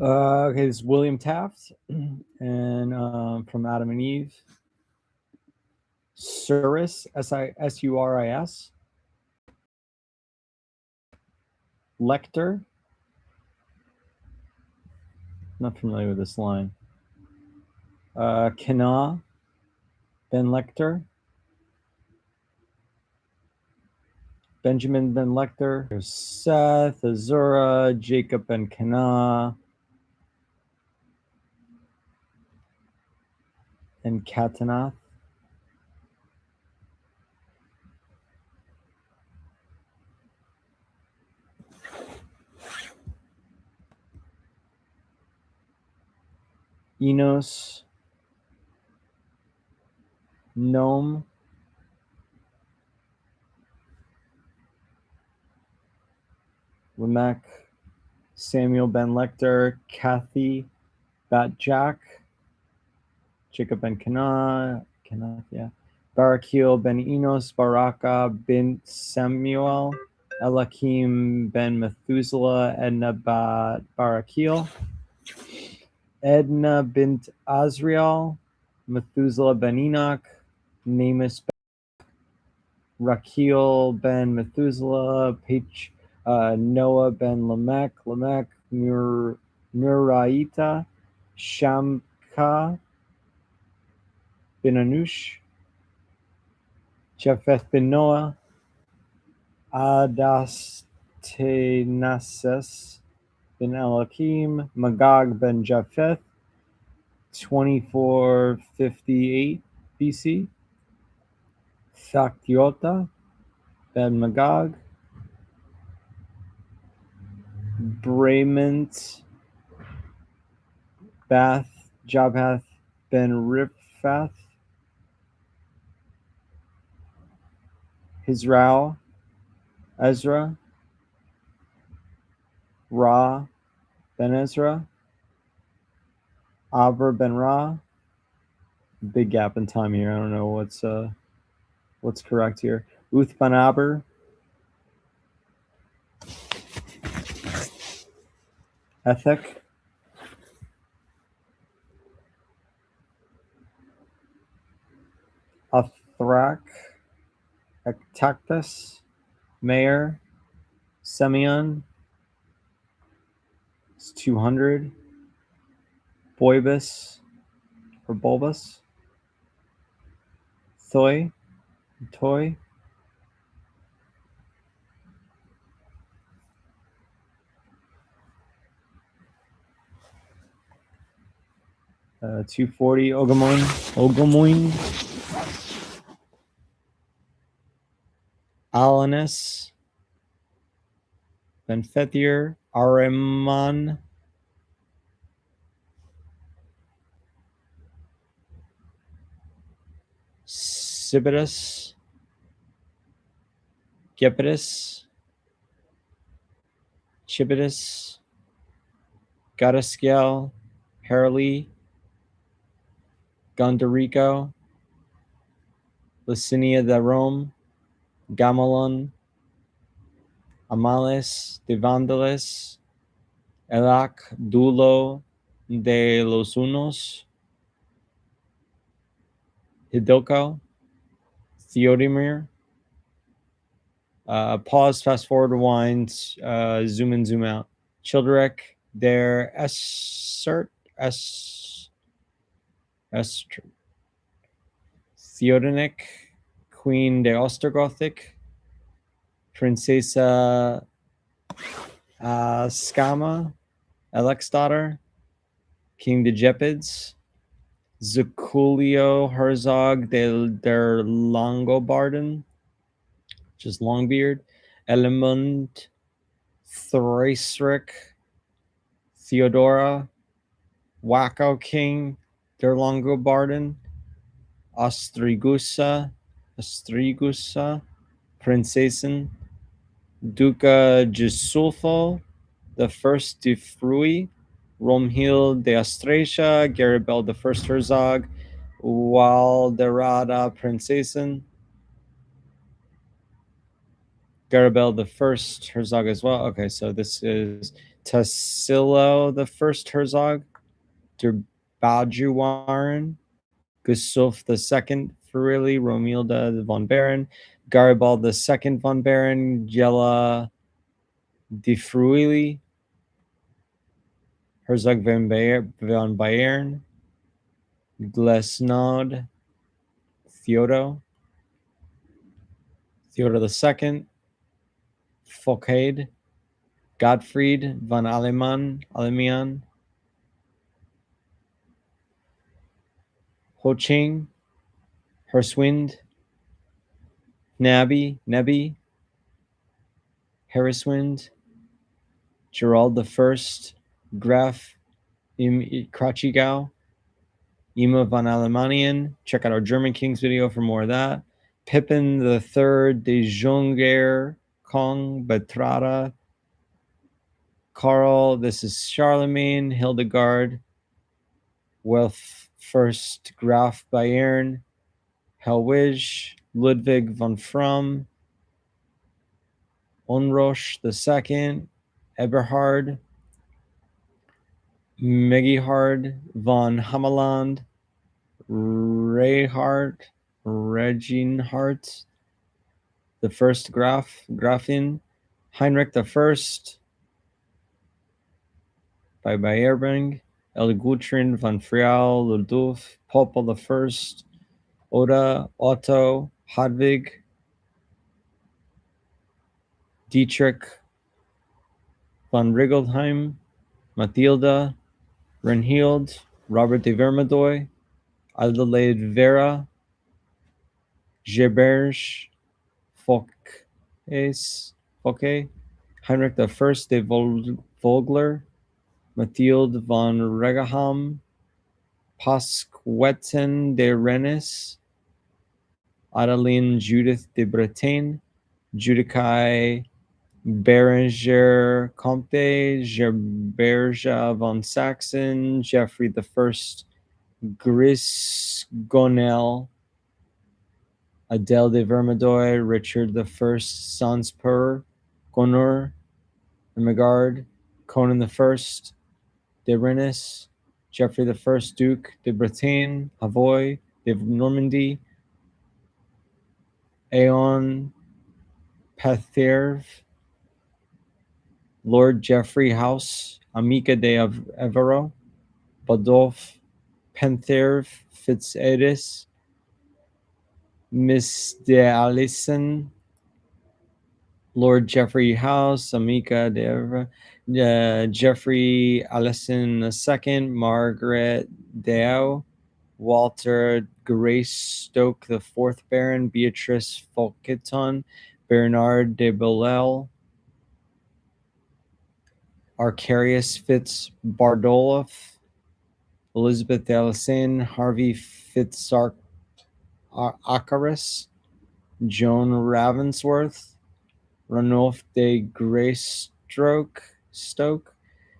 Okay, this is William Taft, and from Adam and Eve. Suris, Suris. Lecter. Not familiar with this line. Kana, Ben Lecter. Benjamin Ben Lecter. There's Seth, Azura, Jacob Ben Kana, and Katanath. Enos, Gnome, Lamech, Samuel Ben Lecter, Kathy, Bat Jack, Jacob Ben Kana, yeah. Barakil Ben Enos, Baraka bin Samuel, Elakim Ben Methuselah, Edna Bat Barakil, Edna bint Azriel, Methuselah Ben Enoch, Namus Ben Rakil Ben Methuselah, Noah Ben Lamech, Muraita, Shamka bin Anush, Japheth bin Noah, Adastenases bin Elakim, Magog ben Japheth, 2458 BC, Thaktiota ben Magog, Brament, Jabhath ben Riphath, Hizrao, Ezra, Ra ben Ezra, Aber ben Ra. Big gap in time here. I don't know what's correct here. Uth ben Aber, Ethek, Athrak, Ectactus, Mayor, Semyon, it's 200, Boibus, or Bulbus, Toy, 240, Ogomoin, Alanis, Benfethir, Areman, Sibidus, Gepidus, Chibidus, Gadaskiel, Harley, Gondorico, Licinia de Rome, Gamelon, Amales de Vandalis, Elac Dulo de los Unos, Hidilko, Theodemir. Pause, fast forward, rewind, zoom in, zoom out. Childrek, der Essert, Theodenic, Queen de Ostergothic, Princesa Skama, Alexdaughter, King de Gepids, Zuculio Herzog der Longobarden, which is Longbeard, Elimund, Thraisric, Theodora, Wacko King der Longobarden, Ostrigusa, Princessen, Duca Gisulfo, the first de Fruy, Romhild de Astrasia, Garibald the first Herzog, Walderada Princessen, Garibald the first Herzog as well. Okay, so this is Tassilo the first Herzog, Der Bajuwaren, Gustulf the second Friuli, Romilda von Baron, Garibald the second von Baron, Gela de Friuli, Herzog von Bayern, Glesnod, Theodo, Theodor II, Foucaid, Gottfried von Alemian, Hoching, Herswind, Nebi, Harriswind, Gerald I, Graf im Krachigau, Ima von Alemanian. Check out our German Kings video for more of that. Pippin the Third de Jonger, Kong, Betrada, Karl, this is Charlemagne, Hildegard, Welf First Graf Bayern, Helwig, Ludwig von Frum, Unrosh II, Eberhard, Megihard von Hammerland, Reinhard, Reginhard, the first Grafin, Heinrich the First, by Bayerberg, Elgutrin von Frial, Ludolf, Popel the First, Oda, Otto, Hadvig, Dietrich von Riggelsheim, Mathilda, Renhild, Robert de Vermadoy, Adelaide Vera, Geberge, Fouquet, Heinrich I de Vogler, Mathilde von Regaham, Pasquetten de Rennes, Adeline Judith de Bretagne, Judicae Berenger Comte, Gerberga von Saxon, Geoffrey I, Grisgonel, Adele de Vermadoy, Richard I, Sanspur, Gonor, Megard, Conan I, de Rennes, Geoffrey I, Duke de Bretagne, Havoy, de Normandy, Aeon Patherve, Lord Geoffrey House, Amica de Evero, Badolf Pentherve, Fitzedis, Miss de Alison, Lord Geoffrey House, Amica de Evero, Geoffrey Allison II, Margaret Deo, Walter Greystoke the Fourth Baron, Beatrice Fouqueton, Bernard de Bellel, Arcarius Fitz Bardolph, Elizabeth Allison, Harvey Fitzarcaris, Joan Ravensworth, Ranulph de Greystoke,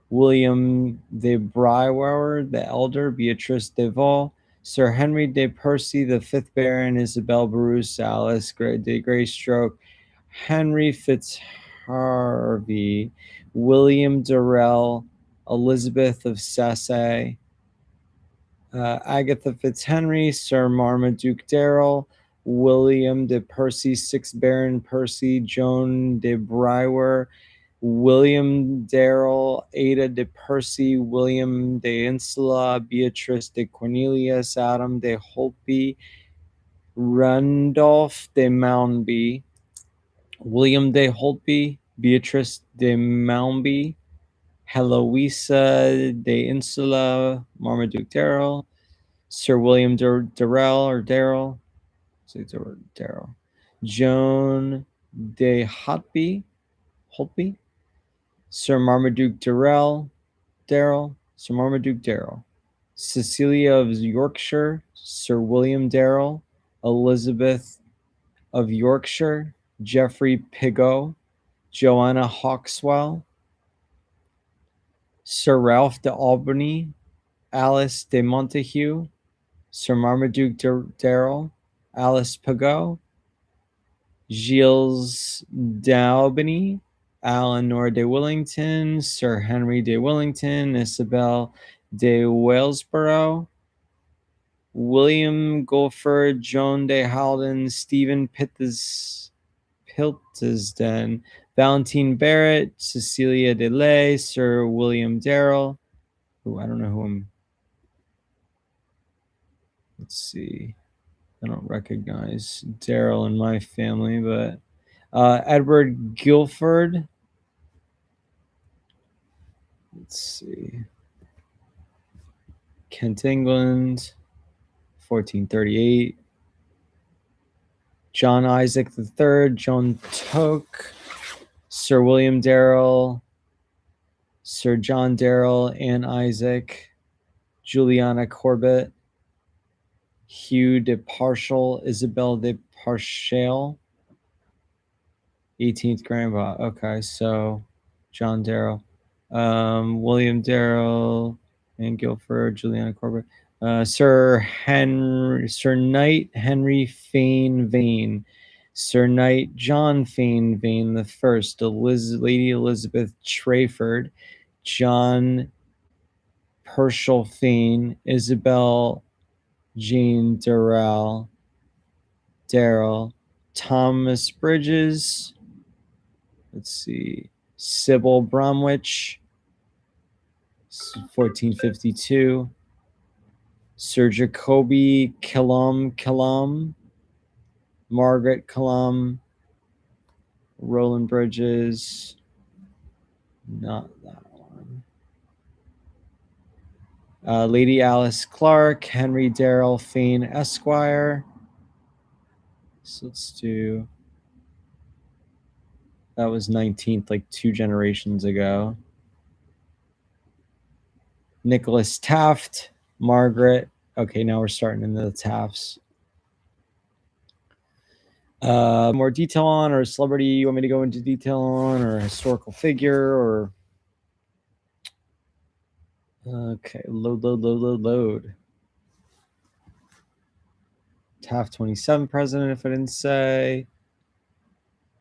William de Brewer the Elder, Beatrice de Vaux, Sir Henry de Percy, the Fifth Baron, Isabel Bruce, Alice de Greystoke, Henry Fitzharvey, William Durrell, Elizabeth of Sassay, Agatha Fitzhenry, Sir Marmaduke Darrell, William de Percy, 6th Baron Percy, Joan de Brewer, William Darrell, Ada de Percy, William de Insula, Beatrice de Cornelius, Adam de Holtby, Randolph de Moundby, William de Holtby, Beatrice de Moundby, Heloisa de Insula, Marmaduke Darrell, Sir William Darrell, Joan de Holtby, Sir Marmaduke Darrell, Sir Marmaduke Darrell, Cecilia of Yorkshire, Sir William Darrell, Elizabeth of Yorkshire, Geoffrey Pigot, Joanna Hawkswell, Sir Ralph de Albany, Alice de Montague, Sir Marmaduke Darrell, Alice Pigot, Gilles d'Aubigny, Eleanor de Wellington, Sir Henry de Wellington, Isabel de Walesborough, William Guilford, Joan de Halden, Stephen Piltesden, Valentine Barrett, Cecilia de Lay, Sir William Darrell. I don't know who I'm. Let's see. I don't recognize Darrell in my family, but Edward Guilford. Let's see. Kent, England, 1438. John Isaac III, Joan Toke, Sir William Darrell, Sir John Darrell, Anne Isaac, Juliana Corbett, Hugh de Partial, Isabel de Partial, 18th grandpa. Okay, so John Darrell, William Darrell, Anne Guilford, Juliana Corbett, Sir Knight Henry Fane Vane, Sir Knight John Fane Vane the First, Lady Elizabeth Trayford, John Herschel Fane, Isabel Jane Darrell, Thomas Bridges. Let's see, Sybil Bromwich, 1452. Sir Jacoby Killam, Margaret Killam, Roland Bridges. Not that one. Lady Alice Clark, Henry Darrell Fane Esquire. So let's do. That was 19th, like 2 generations ago. Nicholas Taft, Margaret. Okay, now we're starting into the Tafts. More detail on, or a celebrity you want me to go into detail on, or a historical figure, or okay, load. Taft 27 president, if I didn't say.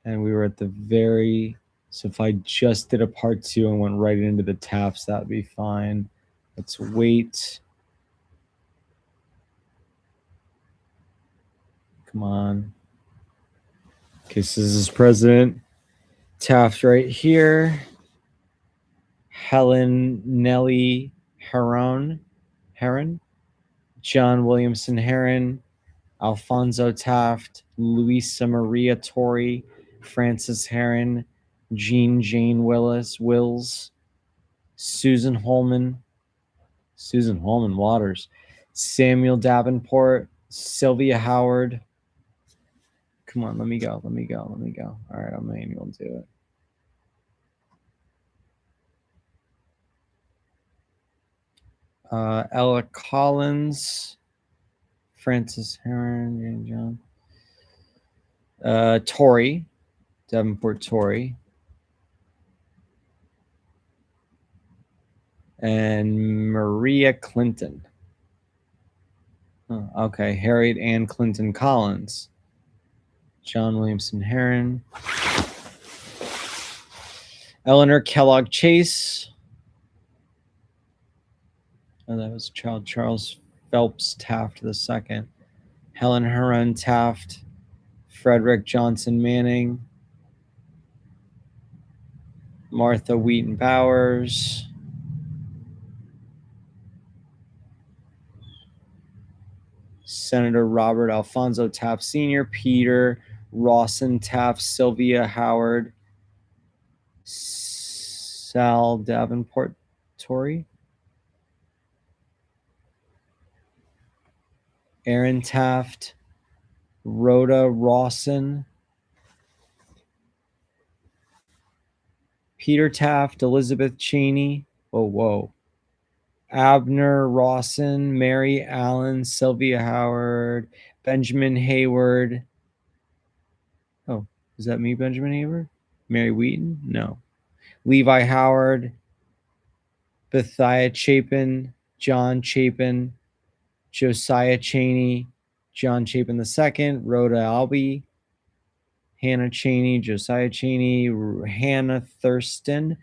And we were at the very, so if I just did a part 2 and went right into the Tafts, that'd be fine. Let's wait. Come on. Okay, so this is President Taft right here. Helen Nellie Heron, John Williamson Heron, Alfonso Taft, Louisa Maria Torrey, Francis Heron, Jane Wills, Susan Holman Waters, Samuel Davenport, Sylvia Howard. Come on, let me go. All right, I'm not even going to do it. Ella Collins, Francis Heron, and John. Torrey, Davenport Torrey. And Maria Clinton. Oh, okay, Harriet Ann Clinton Collins. John Williamson Heron. Eleanor Kellogg Chase. Oh, that was Charles Phelps Taft II. Helen Heron Taft. Frederick Johnson Manning. Martha Wheaton Bowers. Senator Robert Alfonso Taft Sr., Peter Rawson Taft, Sylvia Howard, Sal Davenport Torrey, Aaron Taft, Rhoda Rawson, Peter Taft, Elizabeth Cheney, Abner Rawson, Mary Allen, Sylvia Howard, Benjamin Hayward. Oh, is that me, Benjamin Hayward? Mary Wheaton? No. Levi Howard, Bethiah Chapin, John Chapin, Josiah Cheney, John Chapin II, Rhoda Albee, Hannah Cheney, Josiah Cheney, Hannah Thurston,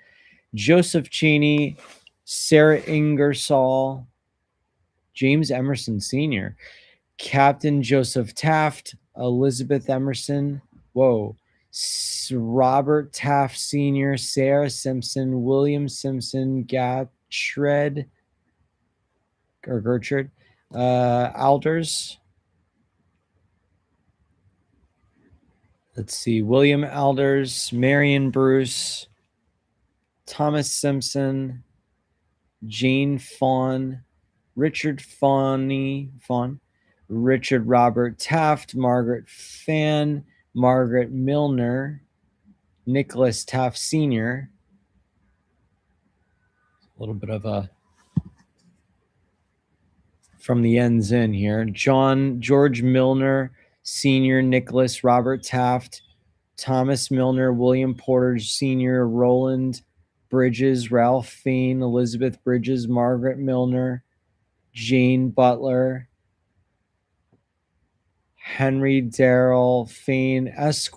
Joseph Cheney, Sarah Ingersoll, James Emerson Sr., Captain Joseph Taft, Elizabeth Emerson, whoa, Robert Taft Sr., Sarah Simpson, William Simpson, Gertrude Alders. Let's see, William Alders, Marion Bruce, Thomas Simpson, Jane Fawn, Richard Fawn, Richard Robert Taft, Margaret Fan, Margaret Milner, Nicholas Taft Sr. A little bit of a from the ends in here. George Milner Sr., Nicholas Robert Taft, Thomas Milner, William Porter Sr., Roland Bridges, Ralph Fain, Elizabeth Bridges, Margaret Milner, Jane Butler, Henry Darrell Fain, Esquire.